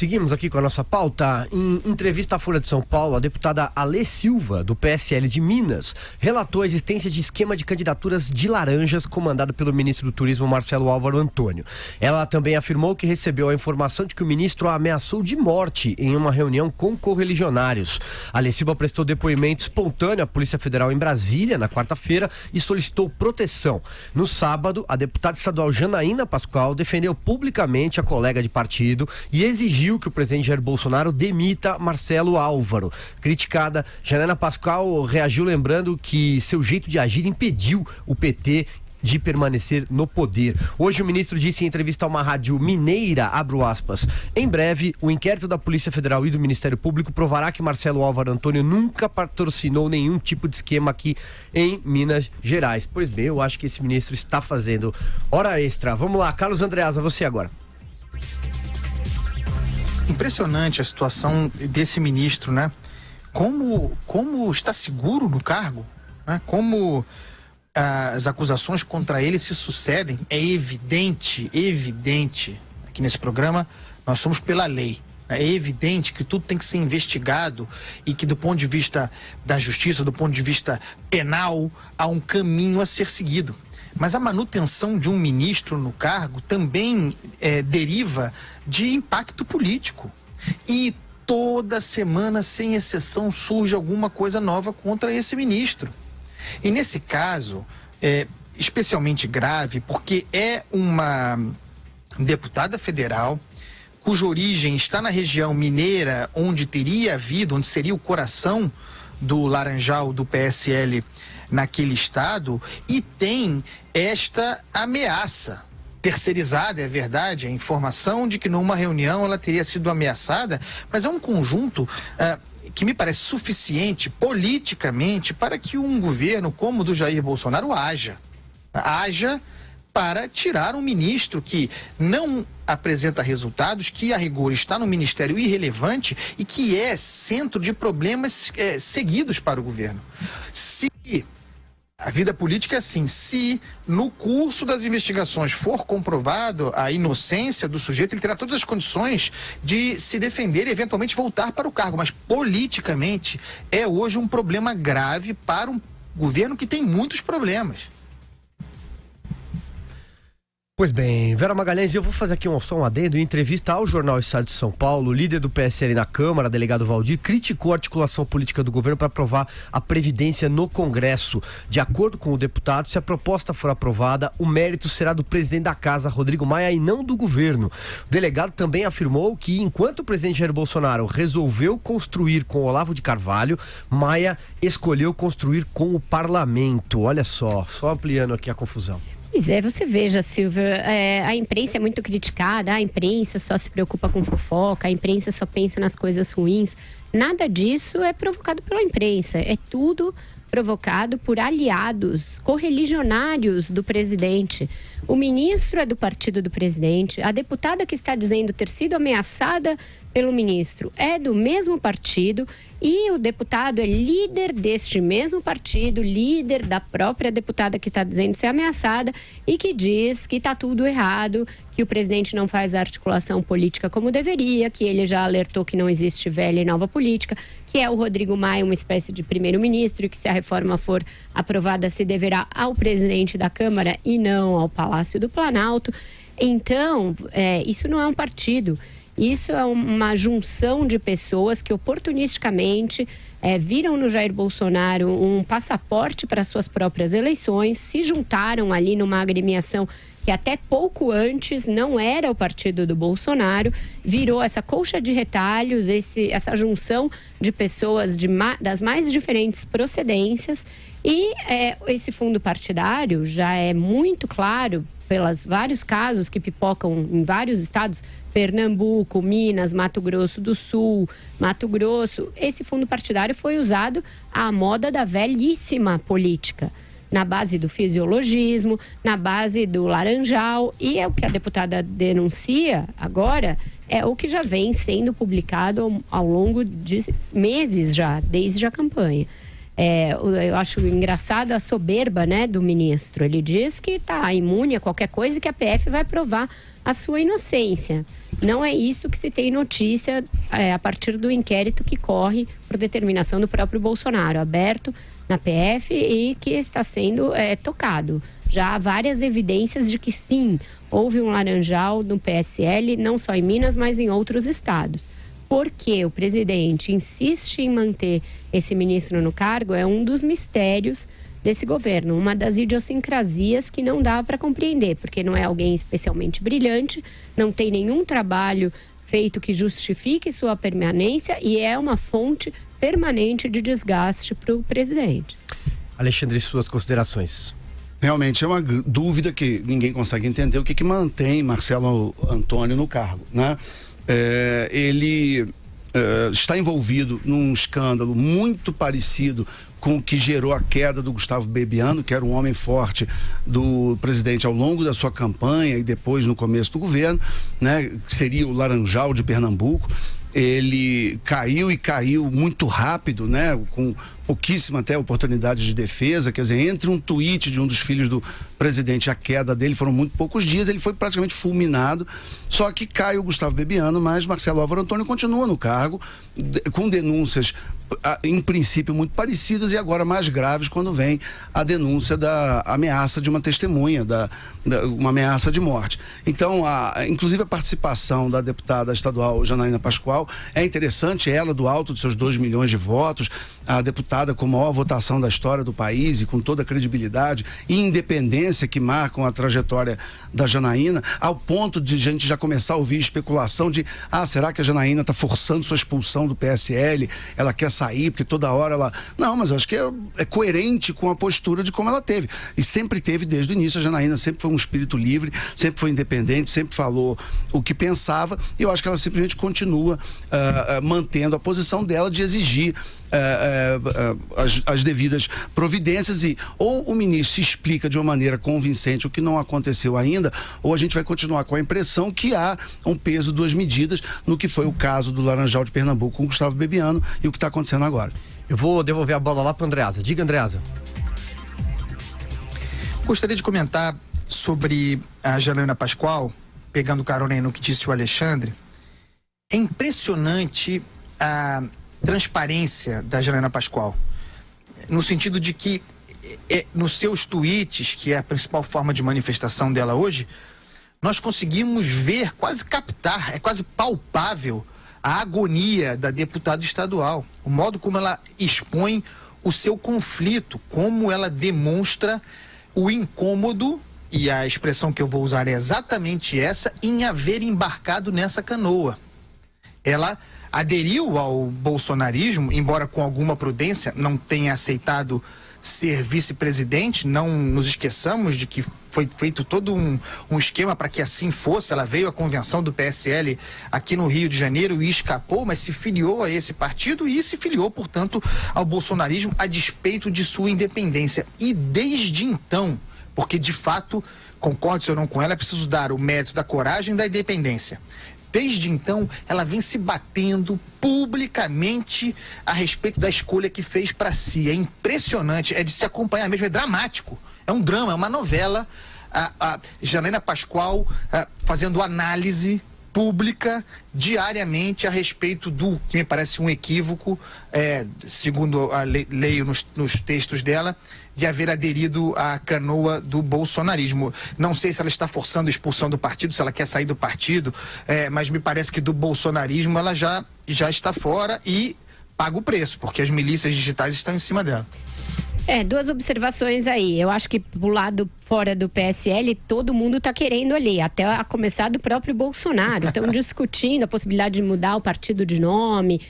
Seguimos aqui com a nossa pauta. Em entrevista à Folha de São Paulo, a deputada Alê Silva, do PSL de Minas, relatou a existência de esquema de candidaturas de laranjas comandado pelo ministro do Turismo, Marcelo Álvaro Antônio. Ela também afirmou que recebeu a informação de que o ministro a ameaçou de morte em uma reunião com correligionários. Alê Silva prestou depoimento espontâneo à Polícia Federal em Brasília, na quarta-feira, e solicitou proteção. No sábado, a deputada estadual Janaína Pascoal defendeu publicamente a colega de partido e exigiu que o presidente Jair Bolsonaro demita Marcelo Álvaro. Criticada, Janaína Pascoal reagiu lembrando que seu jeito de agir impediu o PT de permanecer no poder. Hoje o ministro disse em entrevista a uma rádio mineira, abro aspas, em breve o inquérito da Polícia Federal e do Ministério Público provará que Marcelo Álvaro Antônio nunca patrocinou nenhum tipo de esquema aqui em Minas Gerais. Pois bem, eu acho que esse ministro está fazendo hora extra. Vamos lá, Carlos Andreasa, você agora. Impressionante a situação desse ministro, né? Como está seguro no cargo, né? Como as acusações contra ele se sucedem. É evidente aqui nesse programa nós somos pela lei. É evidente que tudo tem que ser investigado e que do ponto de vista da justiça, do ponto de vista penal, há um caminho a ser seguido. Mas a manutenção de um ministro no cargo também deriva de impacto político. E toda semana, sem exceção, surge alguma coisa nova contra esse ministro. E nesse caso, é especialmente grave porque é uma deputada federal cuja origem está na região mineira, onde teria havido, onde seria o coração do Laranjal do PSL naquele estado, e tem esta ameaça terceirizada, é verdade, a informação de que numa reunião ela teria sido ameaçada, mas é um conjunto que me parece suficiente politicamente para que um governo como o do Jair Bolsonaro haja para tirar um ministro que não apresenta resultados, que a rigor está no ministério irrelevante e que é centro de problemas seguidos para o governo. Se a vida política é assim, se no curso das investigações for comprovado a inocência do sujeito, ele terá todas as condições de se defender e eventualmente voltar para o cargo, mas politicamente é hoje um problema grave para um governo que tem muitos problemas. Pois bem, Vera Magalhães, eu vou fazer aqui só um adendo. Em entrevista ao jornal Estado de São Paulo, o líder do PSL na Câmara, delegado Valdir, criticou a articulação política do governo para aprovar a Previdência no Congresso. De acordo com o deputado, se a proposta for aprovada, o mérito será do presidente da Casa, Rodrigo Maia, e não do governo. O delegado também afirmou que, enquanto o presidente Jair Bolsonaro resolveu construir com Olavo de Carvalho, Maia escolheu construir com o parlamento. Olha só ampliando aqui a confusão. Pois é, você veja, Silvia, a imprensa é muito criticada, a imprensa só se preocupa com fofoca, a imprensa só pensa nas coisas ruins. Nada disso é provocado pela imprensa, é tudo provocado por aliados, correligionários do presidente. O ministro é do partido do presidente, a deputada que está dizendo ter sido ameaçada pelo ministro é do mesmo partido e o deputado é líder deste mesmo partido, líder da própria deputada que está dizendo ser ameaçada e que diz que está tudo errado, que o presidente não faz a articulação política como deveria, que ele já alertou que não existe velha e nova política, que é o Rodrigo Maia uma espécie de primeiro-ministro e que se a reforma for aprovada se deverá ao presidente da Câmara e não ao Palácio do Planalto. Então, isso não é um partido. Isso é uma junção de pessoas que oportunisticamente viram no Jair Bolsonaro um passaporte para suas próprias eleições, se juntaram ali numa agremiação que até pouco antes não era o partido do Bolsonaro, virou essa colcha de retalhos, essa junção de pessoas das mais diferentes procedências e esse fundo partidário já é muito claro pelos vários casos que pipocam em vários estados, Pernambuco, Minas, Mato Grosso do Sul, Mato Grosso. Esse fundo partidário foi usado à moda da velhíssima política, na base do fisiologismo, na base do laranjal, e é o que a deputada denuncia agora, é o que já vem sendo publicado ao longo de meses já, desde a campanha. Eu acho engraçado a soberba, né, do ministro. Ele diz que está imune a qualquer coisa e que a PF vai provar a sua inocência. Não é isso que se tem notícia a partir do inquérito que corre por determinação do próprio Bolsonaro, aberto na PF e que está sendo tocado. Já há várias evidências de que sim, houve um laranjal no PSL, não só em Minas, mas em outros estados. Porque o presidente insiste em manter esse ministro no cargo é um dos mistérios desse governo, uma das idiosincrasias que não dá para compreender, porque não é alguém especialmente brilhante, não tem nenhum trabalho feito que justifique sua permanência e é uma fonte permanente de desgaste para o presidente. Alexandre, suas considerações. Realmente é uma dúvida que ninguém consegue entender o que mantém Marcelo Antônio no cargo, né? Ele está envolvido num escândalo muito parecido com o que gerou a queda do Gustavo Bebiano, que era um homem forte do presidente ao longo da sua campanha e depois no começo do governo, né? Que seria o Laranjal de Pernambuco. Ele caiu muito rápido, né? Com pouquíssima até oportunidade de defesa, quer dizer, entre um tweet de um dos filhos do presidente e a queda dele foram muito poucos dias, ele foi praticamente fulminado, só que cai o Gustavo Bebiano, mas Marcelo Álvaro Antônio continua no cargo, com denúncias em princípio muito parecidas e agora mais graves quando vem a denúncia da ameaça de uma testemunha, uma ameaça de morte. Então, inclusive a participação da deputada estadual Janaína Pascoal é interessante, ela do alto de seus 2 milhões de votos, a deputada com a maior votação da história do país e com toda a credibilidade e independência que marcam a trajetória da Janaína, ao ponto de a gente já começar a ouvir especulação de, será que a Janaína está forçando sua expulsão do PSL, ela quer sair porque toda hora ela... Não, mas eu acho que é coerente com a postura de como ela teve, e sempre teve desde o início. A Janaína sempre foi um espírito livre, sempre foi independente, sempre falou o que pensava, e eu acho que ela simplesmente continua mantendo a posição dela de exigir as devidas providências, e ou o ministro se explica de uma maneira convincente o que não aconteceu ainda, ou a gente vai continuar com a impressão que há um peso, duas medidas no que foi o caso do Laranjal de Pernambuco com o Gustavo Bebiano e o que está acontecendo agora. Eu vou devolver a bola lá para Andreasa. Diga, Andreasa. Gostaria de comentar sobre a Janaína Pascoal, pegando carona aí no que disse o Alexandre. É impressionante a transparência da Janaína Pascoal, no sentido de que nos seus tweets, que é a principal forma de manifestação dela hoje, nós conseguimos ver, quase captar, é quase palpável a agonia da deputada estadual, o modo como ela expõe o seu conflito, como ela demonstra o incômodo, e a expressão que eu vou usar é exatamente essa, em haver embarcado nessa canoa. Ela aderiu ao bolsonarismo, embora com alguma prudência, não tenha aceitado ser vice-presidente. Não nos esqueçamos de que foi feito todo um esquema para que assim fosse. Ela veio à convenção do PSL aqui no Rio de Janeiro e escapou, mas se filiou a esse partido e se filiou, portanto, ao bolsonarismo a despeito de sua independência. E desde então, porque de fato, concorde ou não com ela, é preciso dar o mérito da coragem e da independência. Desde então, ela vem se batendo publicamente a respeito da escolha que fez para si. É impressionante, é de se acompanhar mesmo, é dramático. É um drama, é uma novela. A Janaína Pascoal fazendo análise pública diariamente a respeito do que me parece um equívoco, segundo a leio nos textos dela, de haver aderido à canoa do bolsonarismo. Não sei se ela está forçando a expulsão do partido, se ela quer sair do partido, mas me parece que do bolsonarismo ela já está fora e paga o preço, porque as milícias digitais estão em cima dela. Duas observações aí. Eu acho que pro lado fora do PSL, todo mundo está querendo ali, até a começar do próprio Bolsonaro. Estão discutindo a possibilidade de mudar o partido de nome,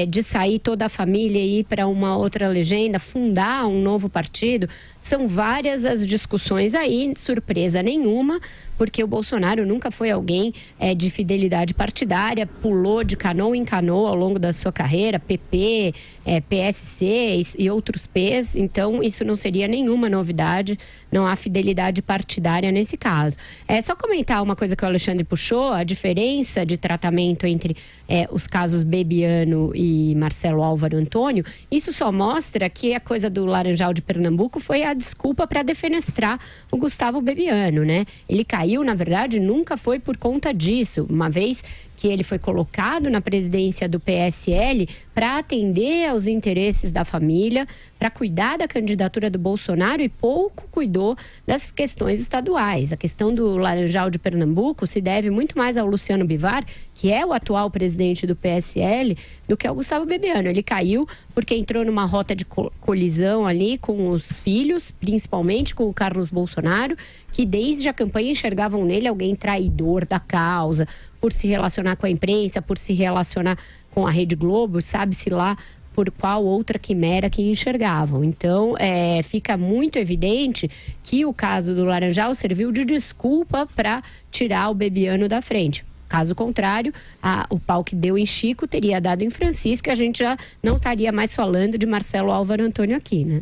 de sair toda a família e ir para uma outra legenda, fundar um novo partido. São várias as discussões aí, surpresa nenhuma, porque o Bolsonaro nunca foi alguém de fidelidade partidária, pulou de canoa em canoa ao longo da sua carreira, PP, PSC e outros P's, então isso não seria nenhuma novidade não há fidelidade partidária nesse caso. É só comentar uma coisa que o Alexandre puxou, a diferença de tratamento entre os casos Bebiano e Marcelo Álvaro Antônio. Isso só mostra que a coisa do Laranjal de Pernambuco foi a desculpa para defenestrar o Gustavo Bebiano, né? Ele caiu, na verdade, nunca foi por conta disso, uma vez que ele foi colocado na presidência do PSL para atender aos interesses da família, para cuidar da candidatura do Bolsonaro e pouco cuidou das questões estaduais. A questão do Laranjal de Pernambuco se deve muito mais ao Luciano Bivar, que é o atual presidente do PSL, do que ao Gustavo Bebiano. Ele caiu porque entrou numa rota de colisão ali com os filhos, principalmente com o Carlos Bolsonaro, que desde a campanha enxergavam nele alguém traidor da causa, por se relacionar com a imprensa, por se relacionar com a Rede Globo, sabe-se lá por qual outra quimera que enxergavam. Então, fica muito evidente que o caso do Laranjal serviu de desculpa para tirar o Bebiano da frente. Caso contrário, o pau que deu em Chico teria dado em Francisco e a gente já não estaria mais falando de Marcelo Álvaro Antônio aqui, né?